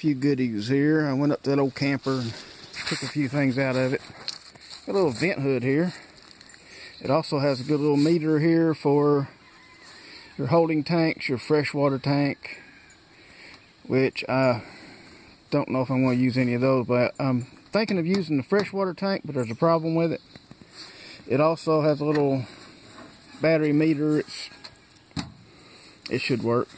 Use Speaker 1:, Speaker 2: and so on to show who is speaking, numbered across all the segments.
Speaker 1: few goodies here. I went up to that old camper and took a few things out of it. Got a little vent hood here. It also has a good little meter here for your holding tanks, your freshwater tank, which I don't know if I'm going to use any of those, but I'm thinking of using the freshwater tank, but there's a problem with it. It also has a little battery meter. It should work.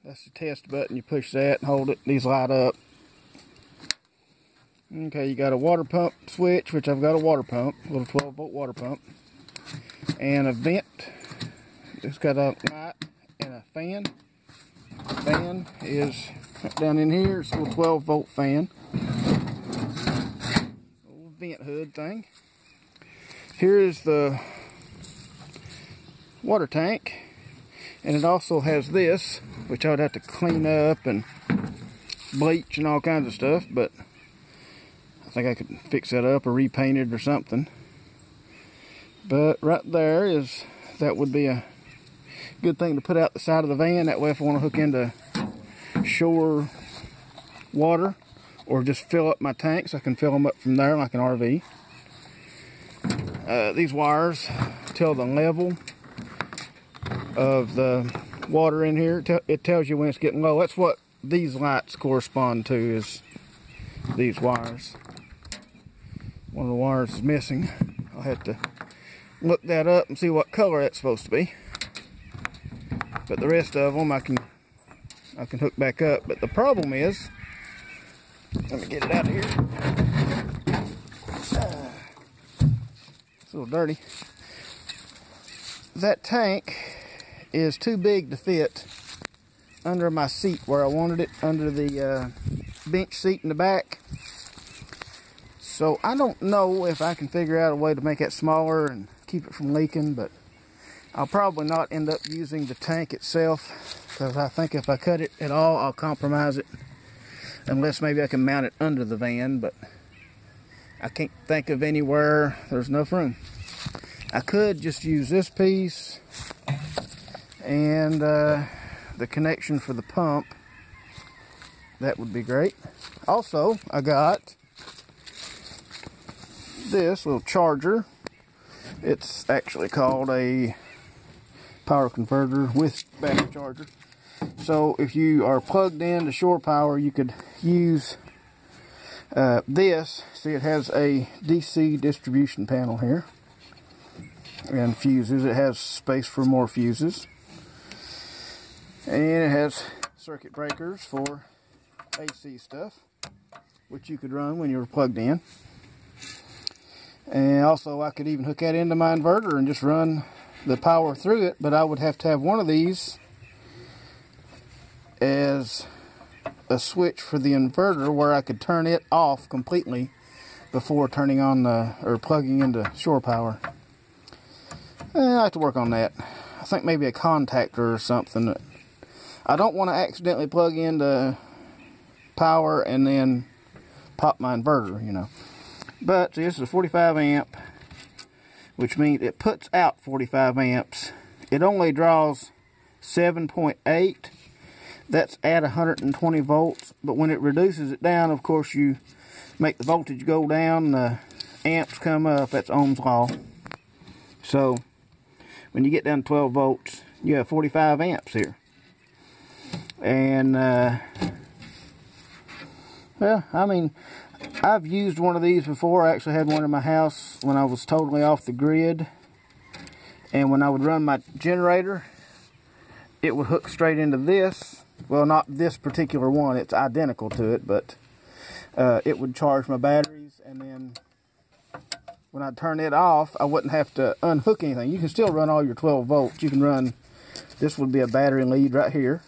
Speaker 1: That's the test button. You push that and hold it. These light up. Okay, you got a water pump switch, which I've got a water pump, a little 12-volt water pump, and a vent. It's got a light and a fan. The fan is down in here. It's a little 12-volt fan. Little vent hood thing. Here is the water tank, and it also has this, which I would have to clean up and bleach and all kinds of stuff, but I think I could fix that up or repaint it or something. But right there is, that would be a good thing to put out the side of the van. That way if I want to hook into shore water or just fill up my tanks, I can fill them up from there like an RV. These wires tell the level of the water in here. It tells you when it's getting low. That's what these lights correspond to, is these wires. One of the wires is missing. I'll have to look that up and see what color that's supposed to be. But the rest of them I can hook back up. But the problem is, let me get it out of here. It's a little dirty. That tank is too big to fit under my seat where I wanted it, under the bench seat in the back. So I don't know if I can figure out a way to make that smaller and keep it from leaking, but I'll probably not end up using the tank itself, because I think if I cut it at all, I'll compromise it, unless maybe I can mount it under the van, but I can't think of anywhere there's enough room. I could just use this piece and the connection for the pump. That would be great. Also, I got this little charger. It's actually called a power converter with battery charger. So if you are plugged in to shore power, you could use this. See, it has a DC distribution panel here and fuses. It has space for more fuses, and it has circuit breakers for AC stuff, which you could run when you're plugged in. And also I could even hook that into my inverter and just run the power through it, but I would have to have one of these as a switch for the inverter where I could turn it off completely before turning on or plugging into shore power. I have to work on that. I think maybe a contactor or something. I don't want to accidentally plug into power and then pop my inverter, you know. But see, this is a 45 amp, which means it puts out 45 amps. It only draws 7.8. That's at 120 volts. But when it reduces it down, of course, you make the voltage go down, the amps come up. That's Ohm's law. So when you get down to 12 volts, you have 45 amps here. And, well, I mean, I've used one of these before. I actually had one in my house when I was totally off the grid. And when I would run my generator, it would hook straight into this. Well, not this particular one. It's identical to it, but it would charge my batteries. And then when I turn it off, I wouldn't have to unhook anything. You can still run all your 12 volts. You can run, this would be a battery lead right here.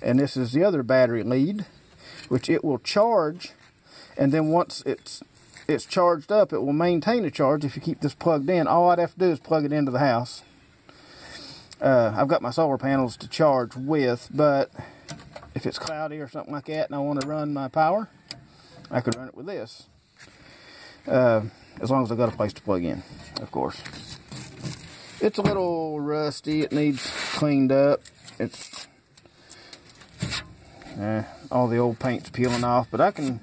Speaker 1: And this is the other battery lead, which it will charge. And then once it's charged up, it will maintain a charge if you keep this plugged in. All I'd have to do is plug it into the house. I've got my solar panels to charge with, but if it's cloudy or something like that and I want to run my power, I could run it with this. As long as I've got a place to plug in, of course. It's a little rusty. It needs cleaned up. It's All the old paint's peeling off, but I can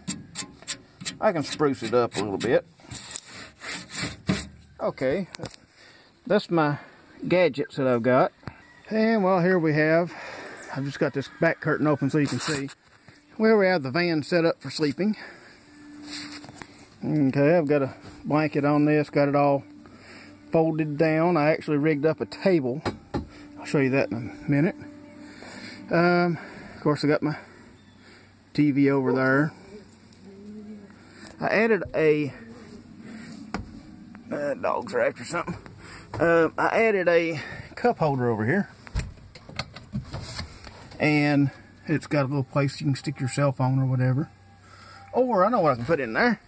Speaker 1: spruce it up a little bit. Okay, that's my gadgets that I've got. And well, here we have, I've just got this back curtain open so you can see. Well, we have the van set up for sleeping. Okay, I've got a blanket on this, got it all folded down. I actually rigged up a table. I'll show you that in a minute. Of course, I got my TV over there. I added a dogs are after something. I added a cup holder over here, and it's got a little place you can stick your cell phone or whatever. Or I know what I can put in there.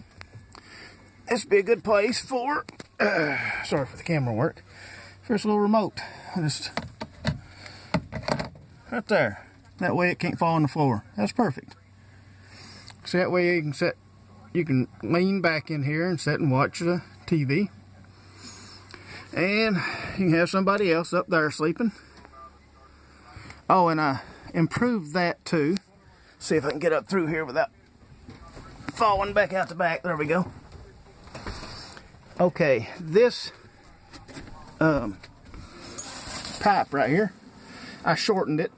Speaker 1: This would be a good place for sorry for the camera work, for this little remote. Just right there. That way it can't fall on the floor. That's perfect. So that way you can lean back in here and sit and watch the TV. And you can have somebody else up there sleeping. Oh, and I improved that too. See if I can get up through here without falling back out the back. There we go. Okay, this pipe right here, I shortened it.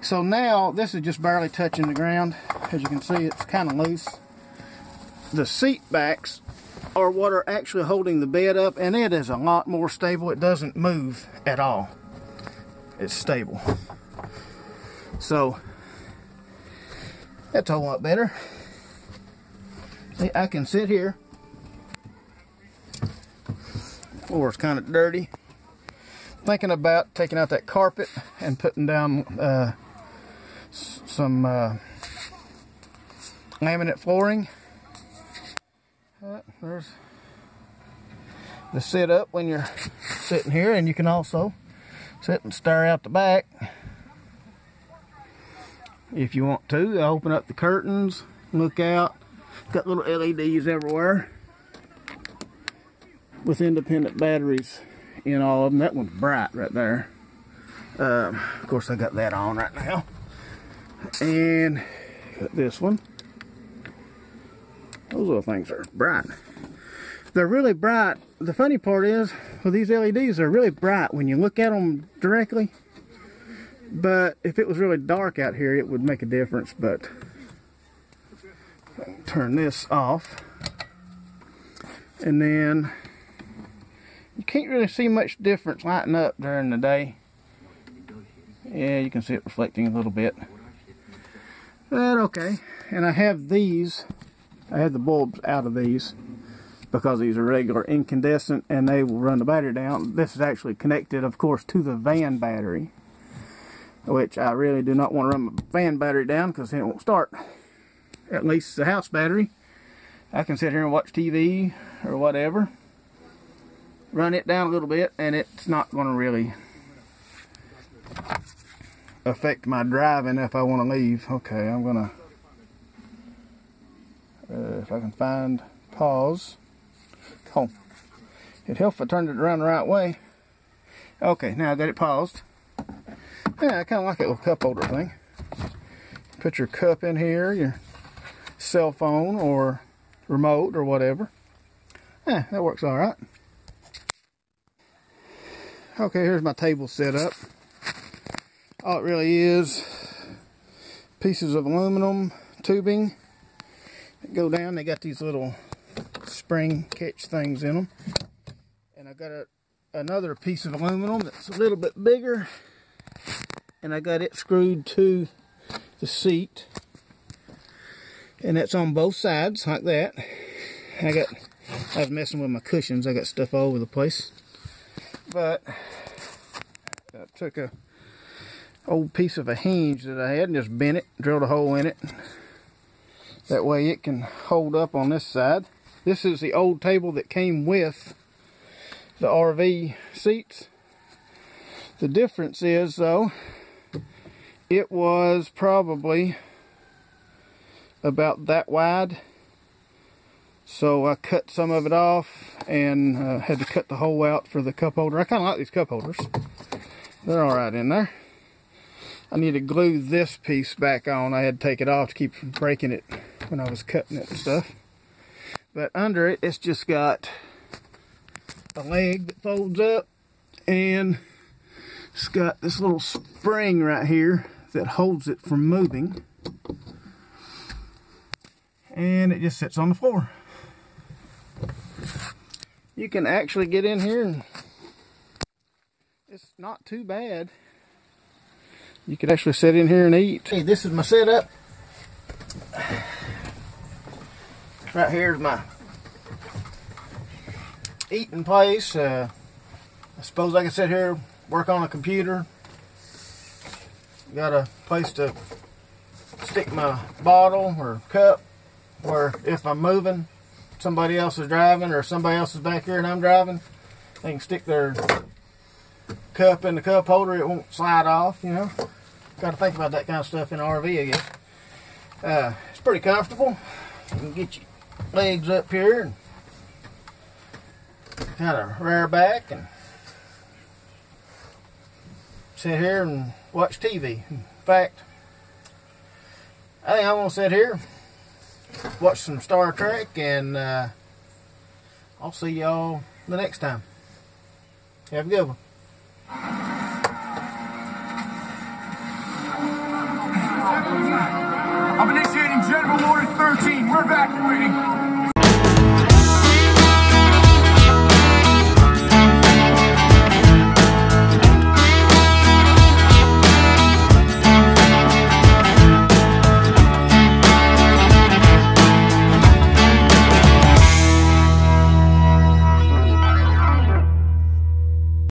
Speaker 1: So now this is just barely touching the ground. As you can see, it's kind of loose. The seat backs are what are actually holding the bed up, and it is a lot more stable. It doesn't move at all. It's stable. So that's a lot better. See, I can sit here. The floor is kind of dirty. Thinking about taking out that carpet and putting down some laminate flooring. There's the sit up when you're sitting here, and you can also sit and stare out the back if you want to. Open up the curtains, look out. Got little LEDs everywhere with independent batteries in all of them. That one's bright right there. Of course, I got that on right now. And got this one. Those little things are bright. They're really bright. The funny part is, with these LEDs, they're really bright when you look at them directly. But if it was really dark out here, it would make a difference. But turn this off. And then you can't really see much difference lighting up during the day. Yeah, you can see it reflecting a little bit. But okay. And I have these. I had the bulbs out of these because these are regular incandescent and they will run the battery down. This is actually connected, of course, to the van battery, which I really do not want to run my van battery down because then it won't start. At least the house battery. I can sit here and watch TV or whatever. Run it down a little bit and it's not going to really affect my driving if I want to leave. Okay, I'm going to if I can find pause. Oh, it'd help if I turned it around the right way. Okay, now I got it paused. Yeah, I kind of like that little cup holder thing. Put your cup in here, your cell phone or remote or whatever. Yeah, that works all right. Okay, here's my table set up. All it really is pieces of aluminum tubing that go down. They got these little spring catch things in them, and I got another piece of aluminum that's a little bit bigger, and I got it screwed to the seat, and that's on both sides like that. I was messing with my cushions. I got stuff all over the place, but I took a old piece of a hinge that I had and just bent it, drilled a hole in it. That way it can hold up on this side. This is the old table that came with the RV seats. The difference is, though, it was probably about that wide. So I cut some of it off and had to cut the hole out for the cup holder. I kind of like these cup holders. They're alright in there. I need to glue this piece back on. I had to take it off to keep from breaking it when I was cutting it and stuff. But under it, it's just got a leg that folds up, and it's got this little spring right here that holds it from moving. And it just sits on the floor. You can actually get in here and it's not too bad. You could actually sit in here and eat. Hey, this is my setup. Right here is my eating place. I suppose I can sit here, work on a computer. Got a place to stick my bottle or cup, where if I'm moving, somebody else is driving, or somebody else is back here and I'm driving, they can stick their cup in the cup holder. It won't slide off, you know. Got to think about that kind of stuff in an RV, I guess. It's pretty comfortable. You can get your legs up here and kind of rear back and sit here and watch TV. In fact, I think I'm going to sit here, watch some Star Trek, and I'll see y'all the next time. Have a good one.
Speaker 2: I'm initiating general order 13. We're evacuating.